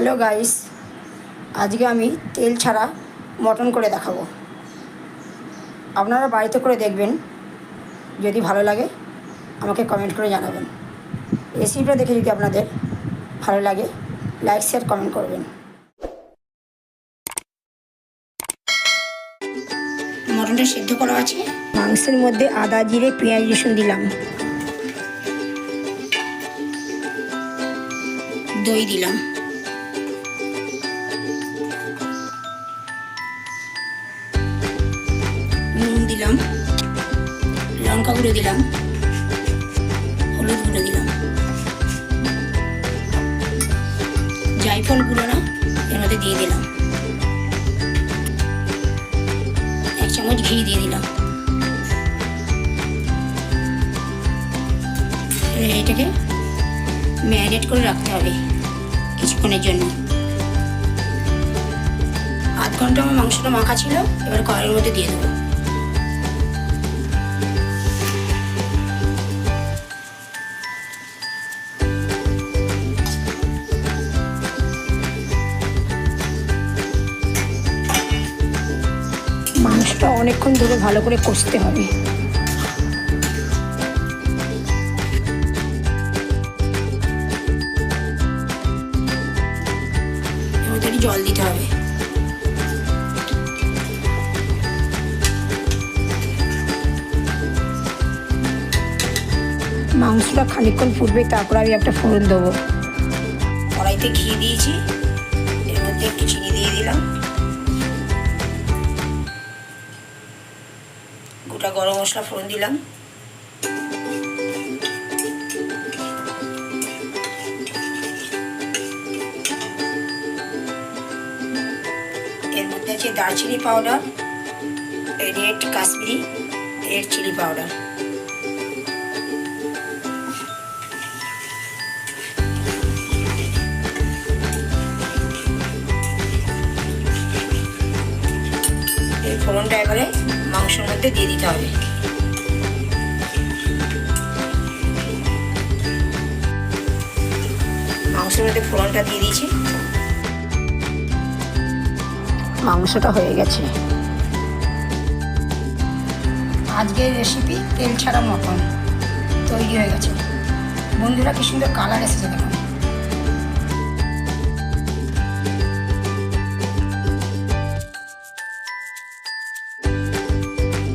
Hello guys, আজকে আমি তেল ছাড়া মটন করে দেখাবো। আপনারা বাড়িতে করে দেখবেন, যদি ভালো লাগে আমাকে কমেন্ট করে জানাবেন। রেসিপিটা দেখে যদি আপনাদের ভালো লাগে লাইক শেয়ার কমেন্ট করবেন। মটনটা সিদ্ধ করা আছে, মাংসের মধ্যে আদা জিরে পেঁয়াজ রসুন দিলাম, দই দিলাম, নুন দিলাম, লঙ্কা গুঁড়ো দিলাম, হলুদ গুঁড়ো দিলাম, জায়ফল গুঁড়ো না এর মধ্যে দিয়ে দিলাম, 1 চামচ ঘি দিয়ে দিলাম। এটাকে ম্যারিনেট করে রাখতে হবে কিছুক্ষণের জন্য। আধ ঘন্টা আমার মাংসটা মাখা ছিল, এবার কড়াইয়ের মধ্যে দিয়ে দেবো। মাংসটা অনেকক্ষণ ধরে ভালো করে কষতে হবে। জল দিতে হবে। মাংসটা খানিকক্ষণ ফুটবে, তারপর আমি একটা ফোড়ন দেবো। কড়াইতে ঘি দিয়েছি, এর মধ্যে একটু চিনি দিয়ে দিলাম, গোটা গরম মশলা ফোড়ন দিলাম, এর মধ্যে আছে দারচিনি powder, red Kashmiri red chilli powder, এই ফোড়নটা এবারে মাংসের মধ্যে দিয়ে দিতে হবে। মাংসের মধ্যে ফোড়নটা দিয়ে দিয়েছি, মাংসটা হয়ে গেছে। আজকের রেসিপি তেল ছাড়া মটন তৈরি হয়ে গেছে। বন্ধুরা, কি সুন্দর কালার এসেছে দেখুন।